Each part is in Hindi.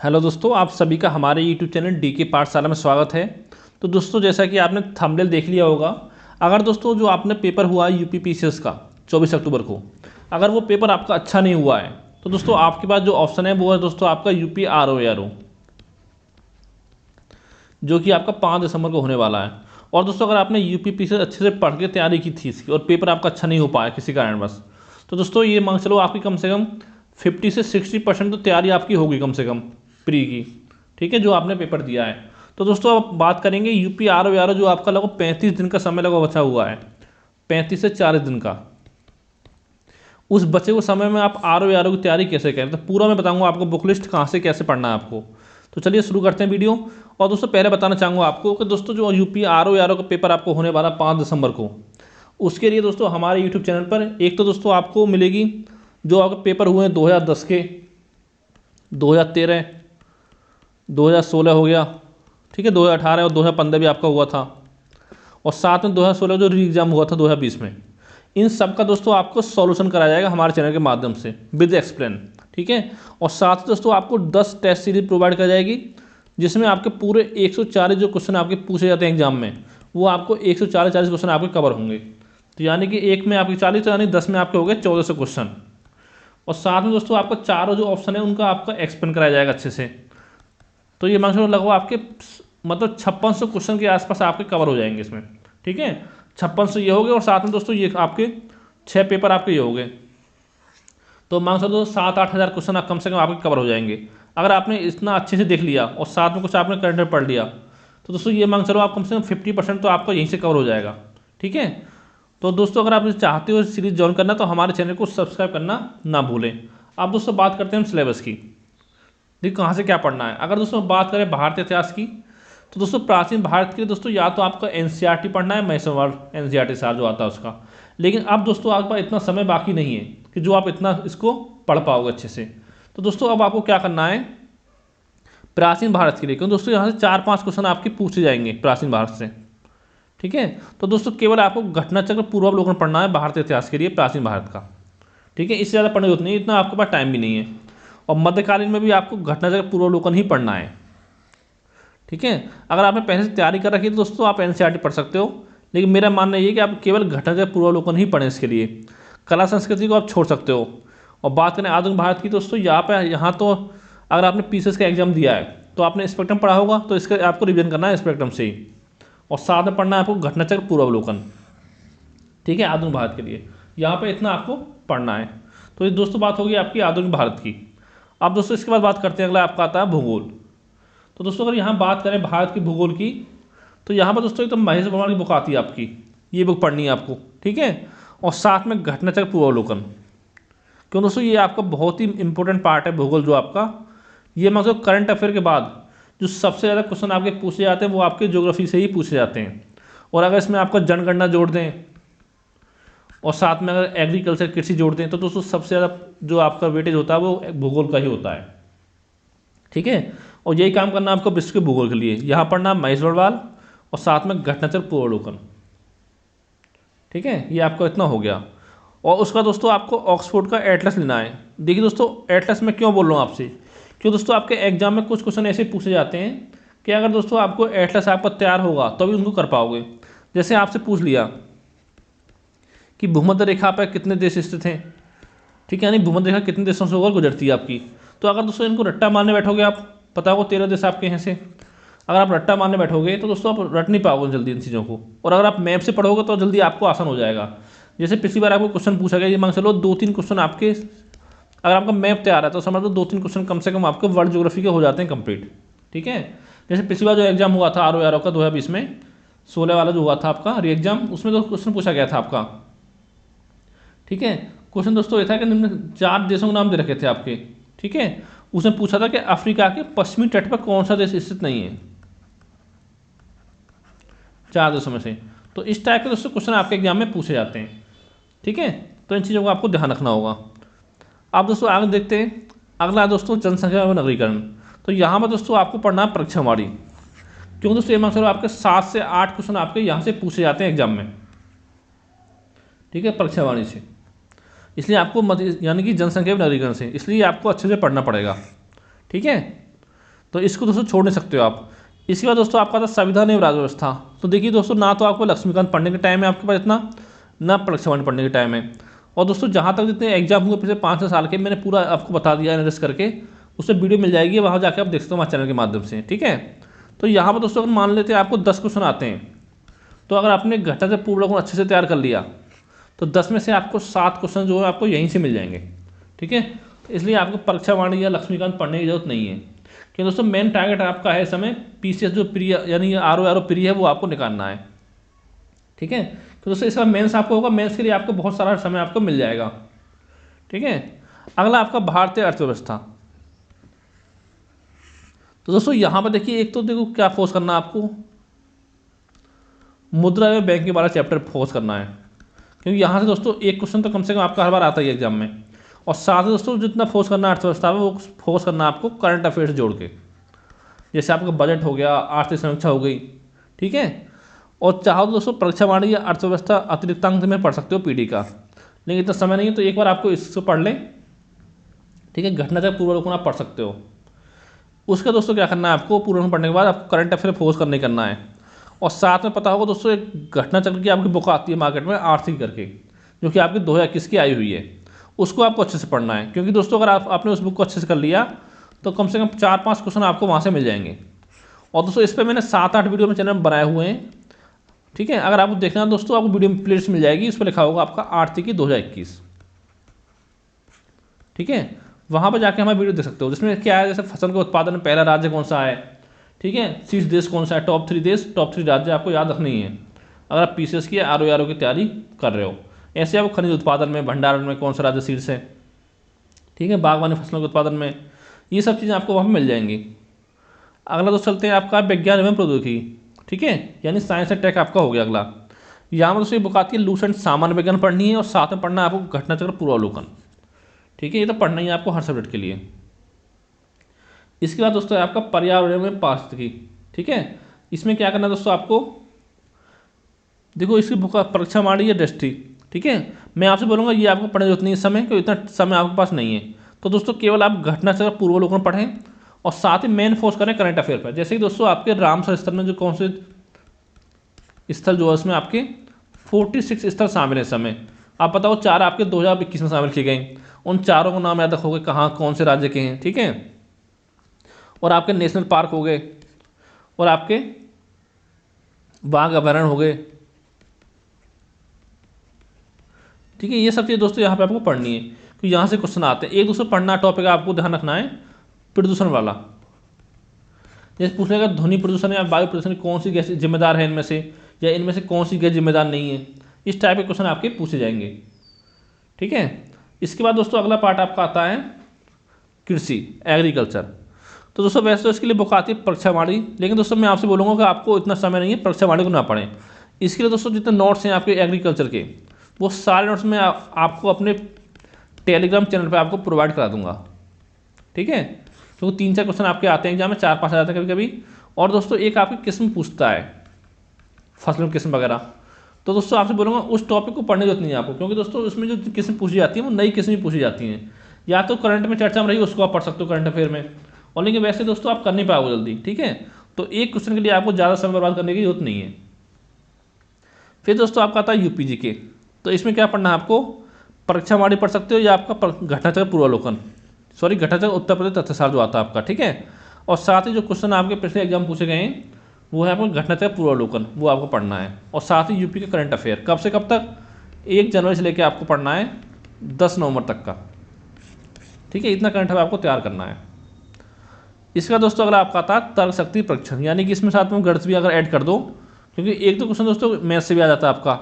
हेलो दोस्तों, आप सभी का हमारे यूट्यूब चैनल डीके पाठशाला में स्वागत है। तो दोस्तों, जैसा कि आपने थंबनेल देख लिया होगा, अगर दोस्तों जो आपने पेपर हुआ है यूपी पीसीएस का 24 अक्टूबर को, अगर वो पेपर आपका अच्छा नहीं हुआ है तो दोस्तों आपके पास जो ऑप्शन है वो है दोस्तों आपका यूपी आरओ जो कि आपका 5 दिसंबर को होने वाला है। और दोस्तों अगर आपने यूपी पीसीएस अच्छे से पढ़ के तैयारी की थी इसकी और पेपर आपका अच्छा नहीं हो पाया किसी कारणवश, तो दोस्तों ये मान चलो आपकी कम से कम 50 से 60% तो तैयारी आपकी होगी कम से कम प्री की, ठीक है, जो आपने पेपर दिया है। तो दोस्तों अब बात करेंगे यूपी आरओ जो आपका लगभग 35 दिन का समय लगभग बचा हुआ है, 35 से 40 दिन का। उस बचे हुए समय में आप आरओ की तैयारी कैसे करें, तो पूरा मैं बताऊंगा आपको बुक लिस्ट कहाँ से कैसे पढ़ना है आपको। तो चलिए शुरू करते हैं वीडियो। और दोस्तों पहले बताना चाहूँगा आपको कि दोस्तों जो यूपी आरओ का पेपर आपको होने वाला 5 दिसंबर को, उसके लिए दोस्तों हमारे यूट्यूब चैनल पर एक तो दोस्तों आपको मिलेगी जो आपके पेपर हुए हैं 2010 के, 2013, 2016 हो गया, ठीक है, 2018 और 2015 भी आपका हुआ था, और साथ में 2016 जो री एग्ज़ाम हुआ था 2020 में। इन सब का दोस्तों आपको सॉल्यूशन कराया जाएगा हमारे चैनल के माध्यम से विद एक्सप्लेन, ठीक है। और साथ ही दोस्तों आपको 10 टेस्ट सीरीज प्रोवाइड कर जाएगी, जिसमें आपके पूरे 140 जो क्वेश्चन आपके पूछे जाते हैं एग्जाम में, वो आपको 140 क्वेश्चन आपके कवर होंगे। तो यानी कि एक में आपके 40, यानी 10 में आपके हो गए 1400 क्वेश्चन। और साथ में दोस्तों आपको चारों जो ऑप्शन है उनका आपका एक्सप्लेन कराया जाएगा अच्छे से। तो ये मान लो लगभग आपके मतलब 5600 क्वेश्चन के आसपास आपके कवर हो जाएंगे इसमें, ठीक है। 5600 ये हो गए, और साथ में दोस्तों ये आपके 6 पेपर आपके ये हो गए, तो मान लो 7-8 हज़ार क्वेश्चन आप कम से कम आपके कवर हो जाएंगे अगर आपने इतना अच्छे से देख लिया और साथ में कुछ आपने करंट पढ़ लिया। तो दोस्तों ये मान चलो आप कम से कम 50% तो आपका यहीं से कवर हो जाएगा, ठीक है। तो दोस्तों अगर आप चाहते हो सीरीज ज्वाइन करना तो हमारे चैनल को सब्सक्राइब करना ना भूलें। अब दोस्तों बात करते हैं हम सिलेबस की, देखिए कहाँ से क्या पढ़ना है। अगर दोस्तों बात करें भारतीय इतिहास की, तो दोस्तों प्राचीन भारत के लिए दोस्तों या तो आपका एनसीईआरटी पढ़ना है, मैसूर एनसीईआरटी सार जो आता है उसका। लेकिन अब दोस्तों आपके पास इतना समय बाकी नहीं है कि जो आप इतना इसको पढ़ पाओगे अच्छे से। तो दोस्तों अब आपको क्या करना है प्राचीन भारत के लिए, क्योंकि दोस्तों यहाँ से 4-5 क्वेश्चन आपके पूछे जाएंगे प्राचीन भारत से, ठीक है। तो दोस्तों केवल आपको घटनाचक्र पूर्वावलोकन पढ़ना है भारतीय इतिहास के लिए प्राचीन भारत का, ठीक है। इससे ज़्यादा पढ़ने की जरूरत नहीं है, इतना आपके पास टाइम भी नहीं है। और मध्यकालीन में भी आपको घटनाचक्र पूर्वावलोकन ही पढ़ना है, ठीक है। अगर आपने पहले से तैयारी कर रखी है तो दोस्तों आप एनसीईआरटी पढ़ सकते हो, लेकिन मेरा मानना ये है कि आप केवल घटनाचक्र पूर्वावलोकन ही पढ़ें इसके लिए। कला संस्कृति को आप छोड़ सकते हो। और बात करें आधुनिक भारत की, दोस्तों यहाँ तो अगर आपने पीसीएस का एग्जाम दिया है तो आपने स्पेक्ट्रम पढ़ा होगा, तो इसका आपको रिवीजन करना है स्पेक्ट्रम से ही, और साथ में पढ़ना है आपको घटनाचक्र पूर्वावलोकन, ठीक है, आधुनिक भारत के लिए। यहाँ पे इतना आपको पढ़ना है। तो ये दोस्तों बात होगी आपकी आधुनिक भारत की। अब दोस्तों इसके बाद बात करते हैं, अगला आपका आता है भूगोल। तो दोस्तों अगर यहाँ बात करें भारत की भूगोल की, तो यहाँ पर दोस्तों एकदम महेश वर्मा की बुक आती है आपकी, ये बुक पढ़नी है आपको, ठीक है। और साथ में घटनाचक्र पूर्वावलोकन, क्यों दोस्तों ये आपका बहुत ही इंपॉर्टेंट पार्ट है भूगोल जो आपका। ये मतलब करंट अफेयर के बाद जो सबसे ज़्यादा क्वेश्चन आपके पूछे जाते हैं वो आपके ज्योग्राफी से ही पूछे जाते हैं। और अगर इसमें आपका जनगणना जोड़ दें और साथ में अगर एग्रीकल्चर कृषि जोड़ दें तो दोस्तों सबसे ज़्यादा जो आपका वेटेज होता है वो भूगोल का ही होता है, ठीक है। और यही काम करना आपको विश्व के भूगोल के लिए, यहाँ पढ़ना महेश बड़वाल और साथ में घटनाचक्र पूर्वावलोकन, ठीक है। ये आपका इतना हो गया। और उसका दोस्तों आपको ऑक्सफोर्ड का एटलस लेना है। देखिए दोस्तों एटलस में क्यों बोल रहा हूँ आपसे, क्यों दोस्तों आपके एग्जाम में कुछ क्वेश्चन ऐसे पूछे जाते हैं कि अगर दोस्तों आपको एटलस आपका तैयार होगा तभी उनको कर पाओगे। जैसे आपसे पूछ लिया कि भूमध्य रेखा पर कितने देश स्थित हैं, ठीक है, यानी भूमध्य रेखा कितने देशों से होकर गुजरती है आपकी। तो अगर दोस्तों इनको रट्टा मारने बैठोगे आप, पता होगा 13 देश आपके हैं से, अगर आप रट्टा मारने बैठोगे तो दोस्तों आप रट नहीं पाओगे जल्दी इन चीज़ों को। और अगर आप मैप से पढ़ोगे तो जल्दी आपको आसान हो जाएगा। जैसे पिछली बार आपको क्वेश्चन पूछा गया, ये मान चलो 2-3 क्वेश्चन आपके, अगर आपका मैप तैयार है तो समझ लो 2-3 क्वेश्चन कम से कम आपके वर्ल्ड ज्योग्राफी के हो जाते हैं कंप्लीट, ठीक है। जैसे पिछली बार जो एग्जाम हुआ था आरओ का 2020 में 16 वाला जो हुआ था आपका री एग्जाम, उसमें तो क्वेश्चन पूछा गया था आपका, ठीक है। क्वेश्चन दोस्तों ये था कि निम्न 4 देशों के नाम दे रखे थे आपके, ठीक है। उसने पूछा था कि अफ्रीका के पश्चिमी तट पर कौन सा देश स्थित नहीं है 4 देशों में से। तो इस टाइप के दोस्तों क्वेश्चन आपके एग्जाम में पूछे जाते हैं, ठीक है। तो इन चीज़ों को आपको ध्यान रखना होगा। आप दोस्तों आगे देखते हैं, अगला दोस्तों जनसंख्या एवं नगरीकरण। तो यहाँ पर दोस्तों आपको पढ़ना है परीक्षावाणी, क्योंकि दोस्तों ये मान चलो आपके 7 से 8 क्वेश्चन आपके यहाँ से पूछे जाते हैं एग्जाम में, ठीक है, परीक्षावाणी से। इसलिए आपको यानी कि जनसंख्या एवं नगरीकरण से, इसलिए आपको अच्छे से पढ़ना पड़ेगा, ठीक है। तो इसको दोस्तों छोड़ नहीं सकते हो आप। इसके बाद दोस्तों आपका था संविधान एवं राज्य व्यवस्था। तो देखिए दोस्तों, ना तो आपको लक्ष्मीकांत पढ़ने के टाइम है आपके पास इतना, ना परीक्षावाणी पढ़ने के टाइम है। और दोस्तों जहाँ तक जितने एग्जाम हुए पिछले 5 साल के, मैंने पूरा आपको बता दिया एनालिसिस करके, उससे वीडियो मिल जाएगी, वहाँ जाकर आप देख सकते हो हमारे चैनल के माध्यम से, ठीक है। तो यहाँ पर दोस्तों अगर मान लेते हैं आपको 10 क्वेश्चन आते हैं, तो अगर आपने घटना से पूर्व अच्छे से तैयार कर लिया तो 10 में से आपको 7 क्वेश्चन जो है आपको यहीं से मिल जाएंगे, ठीक है। तो इसलिए आपको परीक्षावाणी या लक्ष्मीकांत पढ़ने की जरूरत नहीं है, क्योंकि दोस्तों मेन टारगेट आपका है समय पीसीएस जो प्री यानी आर प्री है वो आपको निकालना है, ठीक है। तो दोस्तों इसका मेंस आपको होगा, मेंस के लिए आपको बहुत सारा समय आपको मिल जाएगा, ठीक है। अगला आपका भारतीय अर्थव्यवस्था। तो दोस्तों यहाँ पर देखिए, एक तो देखो क्या फोकस करना है आपको, मुद्रा एवं बैंक के 12 चैप्टर फोकस करना है, क्योंकि यहाँ से दोस्तों एक क्वेश्चन तो कम से कम आपका हर बार आता ही है एग्जाम में। और साथ ही दोस्तों जितना फोकस करना है अर्थव्यवस्था में, वो फोकस करना है आपको करंट अफेयर से जोड़ के, जैसे आपका बजट हो गया, आर्थिक समीक्षा हो गई, ठीक है। और चाहो तो दोस्तों परीक्षावाणी या अर्थव्यवस्था अतिरिक्तांक में पढ़ सकते हो पीडी का, लेकिन इतना समय नहीं है, तो एक बार आपको इसको पढ़ लें, ठीक है। घटना तक पूर्वावलोकन आप पढ़ सकते हो। उसका दोस्तों क्या करना है आपको, पूर्वावलोकन पढ़ने के बाद आपको करंट अफेयर फोकस करने करना है। और साथ में पता होगा दोस्तों, एक घटना चक्र की आपकी बुक आती है मार्केट में आर्थिक करके, जो कि आपकी 2021 की आई हुई है, उसको आपको अच्छे से पढ़ना है, क्योंकि दोस्तों अगर आपने उस बुक को अच्छे से कर लिया तो कम से कम 4-5 क्वेश्चन आपको वहाँ से मिल जाएंगे। और दोस्तों इस पर मैंने 7-8 वीडियो में चैनल बनाए हुए हैं, ठीक है। अगर आपको देखना है दोस्तों, आपको वीडियो में प्लेलिस्ट मिल जाएगी, इस पर लिखा होगा आपका आर्थिकी 2021, ठीक है। वहाँ पर जाके हमारा वीडियो देख सकते हो, जिसमें क्या है, जैसे फसल के उत्पादन में पहला राज्य कौन सा है, ठीक है, शीर्ष देश कौन सा है, टॉप 3 देश, टॉप 3 राज्य आपको याद रखनी है अगर आप पीसीएस की आर की तैयारी कर रहे हो। ऐसे आपको खनिज उत्पादन में, भंडारण में कौन सा राज्य शीर्ष है, ठीक है, बागवानी फसलों के उत्पादन में, ये सब चीज़ें आपको वहाँ पर मिल जाएंगी। अगला तो चलते हैं आपका विज्ञान एवं प्रौद्योगिकी, ठीक है, यानी साइंस एंड टेक आपका हो गया अगला। यहाँ में दोस्तों ये बुक आती है लूसेंट सामान्य विज्ञान पढ़नी है, और साथ में पढ़ना है आपको घटना चक्र पूर्वावलोकन, ठीक है। ये तो पढ़ना ही है आपको हर सब्जेक्ट के लिए। इसके बाद दोस्तों आपका पर्यावरण में पारिस्थितिकी, ठीक है। इसमें क्या करना है दोस्तों आपको, देखो इसकी बुक परीक्षावाणी या दृष्टि, ठीक है। मैं आपसे बोलूँगा ये आपको पढ़ने की जरूरत नहीं है इस समय, क्योंकि इतना समय आपके पास नहीं है। तो दोस्तों केवल आप घटना चक्र पूर्वावलोकन पढ़ें, और साथ ही मेन फोकस करें करंट अफेयर पर। जैसे कि दोस्तों आपके रामसर स्थल में जो कौन से स्थल जो है उसमें आपके 46 स्थल शामिल है इस समय, आप बताओ 4 आपके 2021 में शामिल किए गए, उन चारों को नाम याद रखोगे कहाँ कौन से राज्य के हैं, ठीक है। और आपके नेशनल पार्क हो गए, और आपके बाघ अभयारण्य हो गए, ठीक है। ये सब चीज़ दोस्तों यहाँ पे आपको पढ़नी है, क्योंकि यहाँ से क्वेश्चन आते हैं। एक दोस्तों पढ़ना टॉपिक आपको ध्यान रखना है प्रदूषण वाला, जैसे पूछ लेगा ध्वनि प्रदूषण या वायु प्रदूषण कौन सी गैस जिम्मेदार है इनमें से, या इनमें से कौन सी गैस जिम्मेदार नहीं है, इस टाइप के क्वेश्चन आपके पूछे जाएंगे, ठीक है। इसके बाद दोस्तों अगला पार्ट आपका आता है कृषि, एग्रीकल्चर। तो दोस्तों वैसे तो इसके लिए बुक आती है परीक्षावाणी, लेकिन दोस्तों मैं आपसे बोलूँगा कि आपको इतना समय नहीं है परीक्षावाणी को ना पढ़ें। इसके लिए दोस्तों जितने नोट्स हैं आपके एग्रीकल्चर के, वो सारे नोट्स मैं आपको अपने टेलीग्राम चैनल पर आपको प्रोवाइड करा दूंगा, ठीक है। क्योंकि 3-4 क्वेश्चन आपके आते हैं एग्जाम में, 4-5 आ जाते हैं कभी कभी। और दोस्तों एक आपकी किस्म पूछता है फसलों की किस्म वगैरह, तो दोस्तों आपसे बोलूँगा उस टॉपिक को पढ़ने की जरूरत नहीं है आपको, क्योंकि दोस्तों उसमें जो किस्म पूछी जाती है वो नई किस्म पूछी जाती हैं। या तो करंट में चर्चा में रही उसको आप पढ़ सकते हो करंट अफेयर में, और लेकिन वैसे दोस्तों आप कर नहीं पाओगे जल्दी, ठीक है। तो एक क्वेश्चन के लिए आपको ज़्यादा समय बर्बाद करने की जरूरत नहीं है। फिर दोस्तों आपका आता है यूपीजी के। तो इसमें क्या पढ़ना है आपको, परीक्षावाणी पढ़ सकते हो, या आपका घटना चक्र पूर्वावलोकन, सॉरी घटना चक्र उत्तर प्रदेश तथ्यसार जो आता है आपका, ठीक है। और साथ ही जो क्वेश्चन आपके पिछले एग्जाम पूछे गए हैं वो है आपको घटना चक्र पूर्वावलोकन, वो आपको पढ़ना है। और साथ ही यूपी का करंट अफेयर कब से कब तक, 1 जनवरी से लेकर आपको पढ़ना है 10 नवंबर तक का, ठीक है। इतना करंट अफेयर आपको तैयार करना है। इसका दोस्तों अगर आपका आता है तर्क शक्ति परीक्षण, यानी कि इसमें साथ में गणित भी अगर ऐड कर दो, क्योंकि एक तो क्वेश्चन दोस्तों मैथ से भी आ जाता है आपका,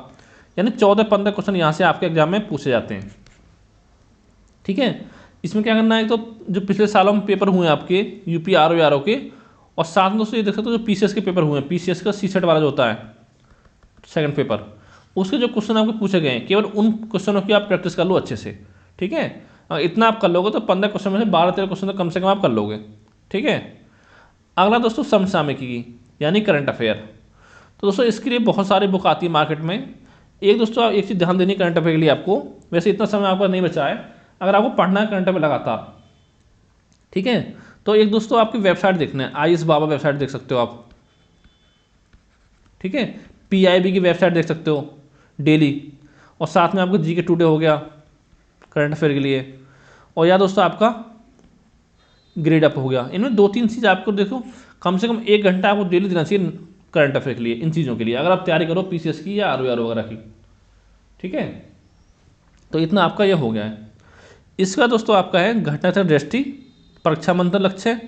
यानी 14-15 क्वेश्चन यहाँ से आपके एग्जाम में पूछे जाते हैं, ठीक है। इसमें क्या करना है, तो जो पिछले सालों में पेपर हुए हैं आपके यूपी आर के, और साथ में दोस्तों ये देख सकते हो जो पीसीएस के पेपर हुए हैं, पीसीएस का सीसेट वाला जो होता है सेकंड पेपर, उसके जो क्वेश्चन आपको पूछे गए हैं, केवल उन क्वेश्चनों की आप प्रैक्टिस कर लो अच्छे से, ठीक है। इतना आप कर लोगे तो 15 क्वेश्चन में से 12-13 क्वेश्चन तो कम से कम आप कर लोगे, ठीक है। अगला दोस्तों समसामयिकी यानी करंट अफेयर। तो दोस्तों इसके लिए बहुत सारी बुक आती है मार्केट में। एक दोस्तों आप एक चीज़ ध्यान देनी करंट अफेयर के लिए आपको, वैसे इतना समय आपका नहीं बचा है, अगर आपको पढ़ना है करंट अफेयर लगातार, ठीक है। तो एक दोस्तों आपकी वेबसाइट देखना है, आयुष बाबा वेबसाइट देख सकते हो आप, ठीक है। PIB की वेबसाइट देख सकते हो डेली, और साथ में आपको GK टुडे हो गया करंट अफेयर के लिए, और या दोस्तों आपका ग्रेड अप हो गया। इनमें 2-3 चीज़ आपको देखो कम से कम 1 घंटा आपको डेली देना चाहिए करंट अफेयर के लिए, इन चीज़ों के लिए, अगर आप तैयारी करो PCS की या ROR वगैरह की, ठीक है। तो इतना आपका यह हो गया है। इसका दोस्तों आपका है घटनाचक्र दृष्टि, परीक्षा मंथन लक्ष्य,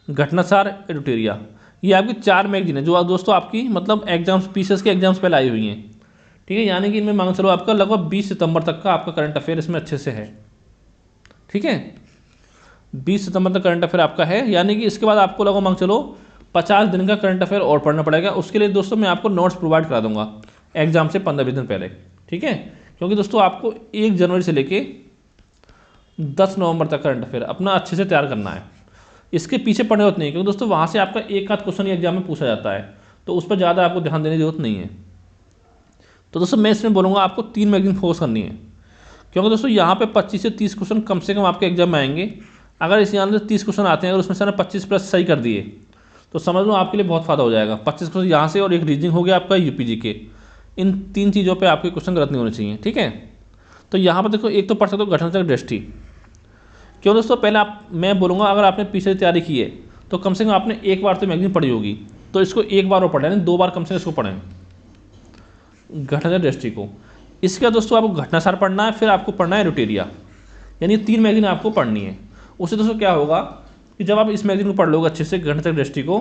घटनासार, एडिटोरिया। ये आपकी 4 मैगजीन है जो दोस्तों आपकी मतलब एग्जाम्स PCS के एग्जाम्स पहले आई हुई हैं, ठीक है। यानी कि इनमें मान चलो आपका लगभग 20 सितंबर तक का आपका करंट अफेयर इसमें अच्छे से है, ठीक है। 20 सितंबर तक करंट अफेयर आपका है, यानी कि इसके बाद आपको लगभग मान चलो 50 दिन का करंट अफेयर और पढ़ना पड़ेगा। उसके लिए दोस्तों मैं आपको नोट्स प्रोवाइड करा दूंगा एग्जाम से 15-20 दिन पहले, ठीक है। क्योंकि दोस्तों आपको 1 जनवरी से लेके 10 नवंबर तक करंट अफेयर अपना अच्छे से तैयार करना है। इसके पीछे पढ़ने होते नहीं, क्योंकि दोस्तों वहाँ से आपका एक आध क्वेश्चन एग्जाम में पूछा जाता है, तो उस पर ज़्यादा आपको ध्यान देने की जरूरत नहीं है। तो दोस्तों मैं इसमें बोलूँगा आपको 3 मैगजीन फोकस करनी है, क्योंकि दोस्तों यहाँ पे 25 से 30 क्वेश्चन कम से कम आपके एग्जाम में आएंगे। अगर इस यहाँ से 30 क्वेश्चन आते हैं, अगर उसमें से 25 प्लस सही कर दिए तो समझ लो आपके लिए बहुत फ़ायदा हो जाएगा। 25 क्वेश्चन यहाँ से और एक रीजनिंग हो गया आपका UPG के, इन 3 चीज़ों पे आपके क्वेश्चन गलत नहीं होने चाहिए, ठीक है। तो यहाँ पर देखो एक तो पढ़ सकते हो घटनाचक्र दृष्टि। क्यों दोस्तों, पहले मैं बोलूँगा अगर आपने पीछे तैयारी की है तो कम से कम आपने एक बार तो मैगजीन पढ़ी होगी, तो इसको एक बार और पढ़ें, नहीं 2 बार कम से कम इसको पढ़ें घटनाचक्र दृष्टि को। इसका दोस्तों आपको घटनासार पढ़ना है, फिर आपको पढ़ना है एडिटोरिया, यानी 3 मैगजीन आपको पढ़नी है। उससे दोस्तों क्या होगा कि जब आप इस मैगजीन को पढ़ लोगे अच्छे से घटनाचक्र दृष्टि को,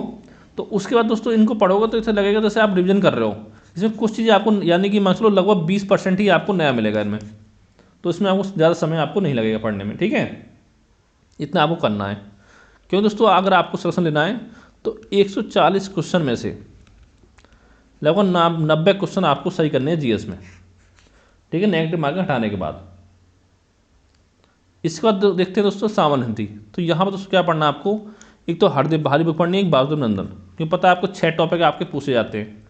तो उसके बाद दोस्तों इनको पढ़ोगे तो ऐसा लगेगा जैसे आप रिविजन कर रहे हो। इसमें कुछ चीज़ें आपको यानी कि मान लो लगभग 20% ही आपको नया मिलेगा इनमें, तो इसमें आपको ज़्यादा समय आपको नहीं लगेगा पढ़ने में, ठीक है। इतना आपको करना है। क्यों दोस्तों, अगर आपको सिलेक्शन लेना है तो 140 क्वेश्चन में से लगभग 90 क्वेश्चन आपको सही करने हैं GS में, ठीक है, नेगेटिव मार्किंग हटाने के बाद। इसके बाद देखते हैं दोस्तों सामान्य हिंदी। तो यहाँ पर दोस्तों क्या पढ़ना है आपको, एक तो हरदेव भारी बुक पढ़नी है, एक वासुदेव नंदन, क्योंकि पता है आपको 6 टॉपिक आपके पूछे जाते हैं।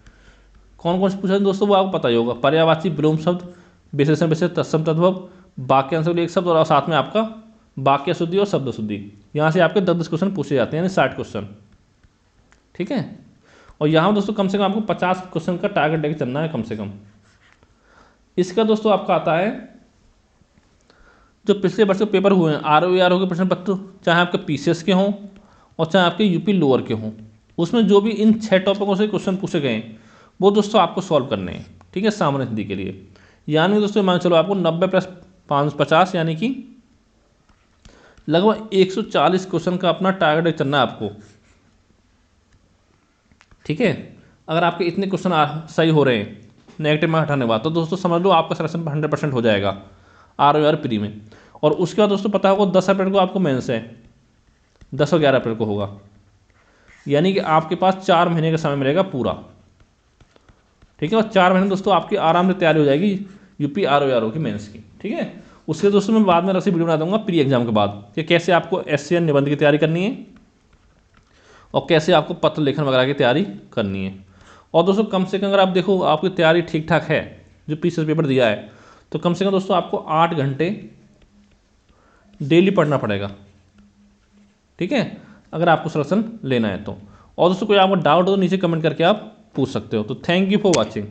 कौन कौन से पूछे हैं दोस्तों वो आपको पता ही होगा, पर्यायवाची, विलोम शब्द, विशेषण विशेष, तत्सम तद्भव, वाक्यांश एक शब्द, और साथ में आपका वाक्य शुद्धि और शब्द शुद्धि। यहाँ से आपके 10-10 क्वेश्चन पूछे जाते हैं, यानी 60 क्वेश्चन, ठीक है। और यहाँ दोस्तों कम से कम आपको 50 क्वेश्चन का टारगेट लेके चलना है कम से कम। इसका दोस्तों आपका आता है जो पिछले वर्ष के पेपर हुए हैं ROR के प्रश्न पत्र, चाहे आपके PCS के हों और चाहे आपके UP लोअर के हों, उसमें जो भी इन 6 टॉपिकों से क्वेश्चन पूछे गए हैं वो दोस्तों आपको सॉल्व करने हैं, ठीक है, सामान्य हिंदी के लिए। यानी दोस्तों मान चलो आपको 90 प्लस 550 यानी कि लगभग 140 क्वेश्चन का अपना टारगेट चलना है आपको, ठीक है। अगर आपके इतने क्वेश्चन सही हो रहे हैं नेगेटिव मार्क हटाने बाद, तो दोस्तों समझ लो आपका सिलेक्शन 100% हो जाएगा ROR प्री में। और उसके बाद दोस्तों पता होगा 10 अप्रैल को आपको मेंस है, 10 और 11 अप्रैल को होगा, यानी कि आपके पास 4 महीने का समय मिलेगा पूरा, ठीक है। और 4 महीने दोस्तों आपकी आराम से तैयारी हो जाएगी UP ROR की मेंस की, ठीक है। उसके दोस्तों मैं बाद में रसी वीडियो बना दूंगा प्री एग्जाम के बाद कि कैसे आपको SCN निबंध की तैयारी करनी है और कैसे आपको पत्र लेखन वगैरह की तैयारी करनी है। और दोस्तों कम से कम अगर आप देखो आपकी तैयारी ठीक ठाक है, जो PCS पेपर दिया है, तो कम से कम दोस्तों आपको 8 घंटे डेली पढ़ना पड़ेगा, ठीक है, अगर आपको सिलेक्शन लेना है तो। और दोस्तों कोई आपको डाउट हो तो नीचे कमेंट करके आप पूछ सकते हो। तो थैंक यू फॉर वॉचिंग।